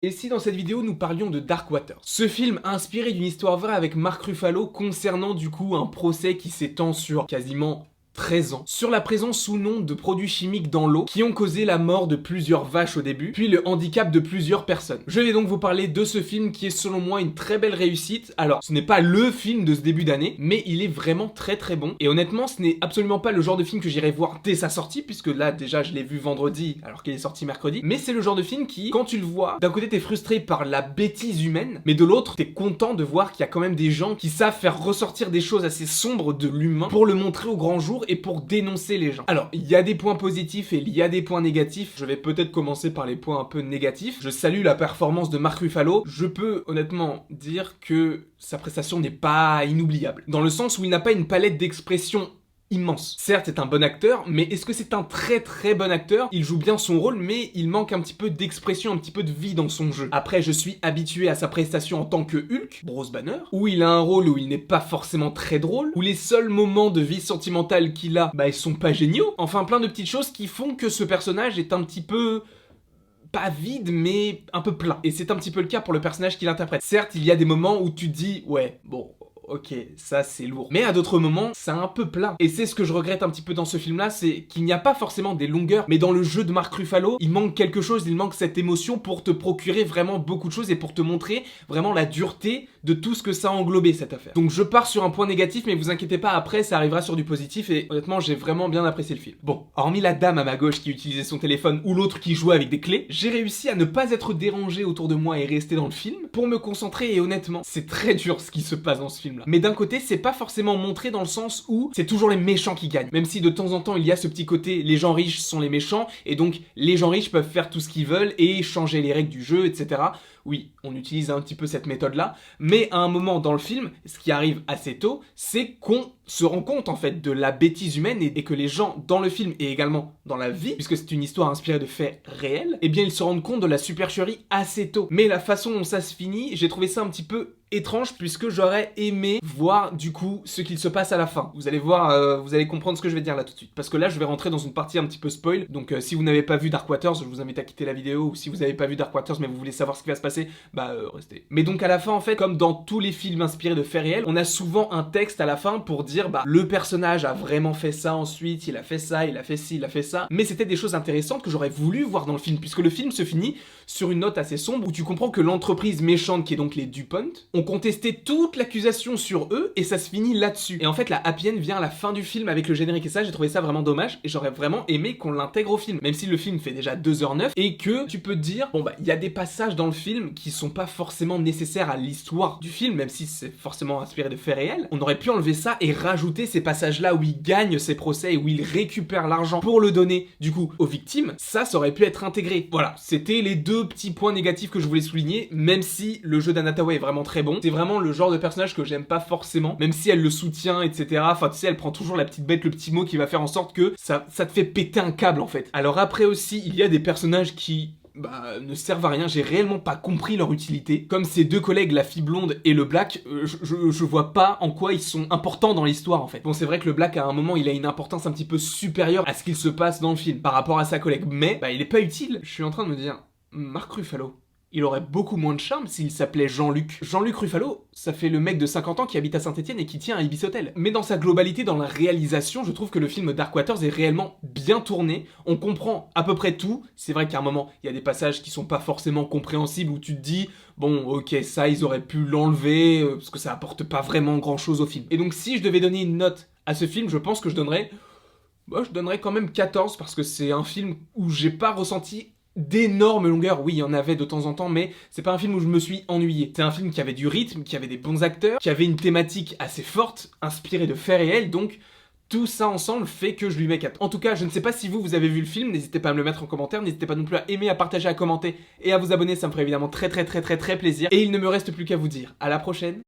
Et si dans cette vidéo nous parlions de Dark Water? Ce film inspiré d'une histoire vraie avec Mark Ruffalo concernant du coup un procès qui s'étend sur quasiment 13 ans, sur la présence ou non de produits chimiques dans l'eau qui ont causé la mort de plusieurs vaches au début, puis le handicap de plusieurs personnes. Je vais donc vous parler de ce film qui est selon moi une très belle réussite. Alors, ce n'est pas le film de ce début d'année, mais il est vraiment très très bon. Et honnêtement, ce n'est absolument pas le genre de film que j'irai voir dès sa sortie, puisque là déjà je l'ai vu vendredi alors qu'il est sorti mercredi. Mais c'est le genre de film qui, quand tu le vois, d'un côté t'es frustré par la bêtise humaine, mais de l'autre t'es content de voir qu'il y a quand même des gens qui savent faire ressortir des choses assez sombres de l'humain pour le montrer au grand jour et pour dénoncer les gens. Alors, il y a des points positifs et il y a des points négatifs. Je vais peut-être commencer par les points un peu négatifs. Je salue la performance de Mark Ruffalo. Je peux honnêtement dire que sa prestation n'est pas inoubliable. Dans le sens où il n'a pas une palette d'expression immense. Certes, c'est un bon acteur, mais est-ce que c'est un très très bon acteur? Il joue bien son rôle, mais il manque un petit peu d'expression, un petit peu de vie dans son jeu. Après, je suis habitué à sa prestation en tant que Hulk, Bruce Banner, où il a un rôle où il n'est pas forcément très drôle, où les seuls moments de vie sentimentale qu'il a, ils sont pas géniaux. Enfin, plein de petites choses qui font que ce personnage est un petit peu pas vide, mais un peu plein. Et c'est un petit peu le cas pour le personnage qu'il interprète. Certes, il y a des moments où tu te dis, ouais, bon, ok, ça c'est lourd. Mais à d'autres moments, c'est un peu plat. Et c'est ce que je regrette un petit peu dans ce film-là, c'est qu'il n'y a pas forcément des longueurs, mais dans le jeu de Mark Ruffalo, il manque quelque chose, il manque cette émotion pour te procurer vraiment beaucoup de choses et pour te montrer vraiment la dureté de tout ce que ça a englobé, cette affaire. Donc je pars sur un point négatif, mais vous inquiétez pas, après ça arrivera sur du positif et honnêtement, j'ai vraiment bien apprécié le film. Bon, hormis la dame à ma gauche qui utilisait son téléphone ou l'autre qui jouait avec des clés, j'ai réussi à ne pas être dérangé autour de moi et rester dans le film pour me concentrer et honnêtement, c'est très dur ce qui se passe dans ce film-là. Mais d'un côté, c'est pas forcément montré dans le sens où c'est toujours les méchants qui gagnent. Même si de temps en temps, il y a ce petit côté, les gens riches sont les méchants, et donc les gens riches peuvent faire tout ce qu'ils veulent et changer les règles du jeu, etc. Oui, on utilise un petit peu cette méthode-là, mais à un moment dans le film, ce qui arrive assez tôt, c'est qu'on se rend compte en fait de la bêtise humaine et que les gens dans le film et également dans la vie, puisque c'est une histoire inspirée de faits réels, eh bien ils se rendent compte de la supercherie assez tôt. Mais la façon dont ça se finit, j'ai trouvé ça un petit peu étrange puisque j'aurais aimé voir du coup ce qu'il se passe à la fin. Vous allez voir, vous allez comprendre ce que je vais dire là tout de suite. Parce que là je vais rentrer dans une partie un petit peu spoil, donc si vous n'avez pas vu Dark Waters, je vous invite à quitter la vidéo, ou si vous n'avez pas vu Dark Waters mais vous voulez savoir ce qui va se passer, restez. Mais donc à la fin en fait, comme dans tous les films inspirés de faits réels, on a souvent un texte à la fin pour dire le personnage a vraiment fait ça ensuite, il a fait ça, il a fait ci, il a fait ça, mais c'était des choses intéressantes que j'aurais voulu voir dans le film, puisque le film se finit sur une note assez sombre où tu comprends que l'entreprise méchante qui est donc les DuPont ont contesté toute l'accusation sur eux et ça se finit là-dessus. Et en fait la happy end vient à la fin du film avec le générique et ça, j'ai trouvé ça vraiment dommage et j'aurais vraiment aimé qu'on l'intègre au film, même si le film fait déjà 2h09 et que tu peux te dire, il y a des passages dans le film qui sont pas forcément nécessaires à l'histoire du film, même si c'est forcément inspiré de faits réels. On aurait pu enlever ça et rajouter ces passages-là où il gagne ses procès et où il récupère l'argent pour le donner, du coup, aux victimes. Ça aurait pu être intégré. Voilà, c'était les deux petits points négatifs que je voulais souligner, même si le jeu d'Anna Thaoué est vraiment très bon. C'est vraiment le genre de personnage que j'aime pas forcément, même si elle le soutient, etc. Enfin, tu sais, elle prend toujours la petite bête, le petit mot qui va faire en sorte que ça te fait péter un câble, en fait. Alors après aussi, il y a des personnages qui ne servent à rien, j'ai réellement pas compris leur utilité. Comme ces deux collègues, la fille blonde et le black, je vois pas en quoi ils sont importants dans l'histoire en fait. Bon, c'est vrai que le black à un moment il a une importance un petit peu supérieure à ce qu'il se passe dans le film par rapport à sa collègue, mais il est pas utile. Je suis en train de me dire, Mark Ruffalo, il aurait beaucoup moins de charme s'il s'appelait Jean-Luc. Jean-Luc Ruffalo, ça fait le mec de 50 ans qui habite à Saint-Etienne et qui tient un Ibis Hotel. Mais dans sa globalité, dans la réalisation, je trouve que le film Dark Waters est réellement bien tourné. On comprend à peu près tout. C'est vrai qu'à un moment, il y a des passages qui sont pas forcément compréhensibles où tu te dis, bon, ok, ça, ils auraient pu l'enlever parce que ça apporte pas vraiment grand-chose au film. Et donc, si je devais donner une note à ce film, je pense que je donnerais quand même 14 parce que c'est un film où j'ai pas ressenti d'énormes longueurs, oui il y en avait de temps en temps, mais c'est pas un film où je me suis ennuyé. C'est un film qui avait du rythme, qui avait des bons acteurs, qui avait une thématique assez forte, inspirée de faits réels, donc tout ça ensemble fait que je lui mets 4. En tout cas, je ne sais pas si vous avez vu le film, n'hésitez pas à me le mettre en commentaire, n'hésitez pas non plus à aimer, à partager, à commenter et à vous abonner, ça me ferait évidemment très plaisir. Et il ne me reste plus qu'à vous dire à la prochaine.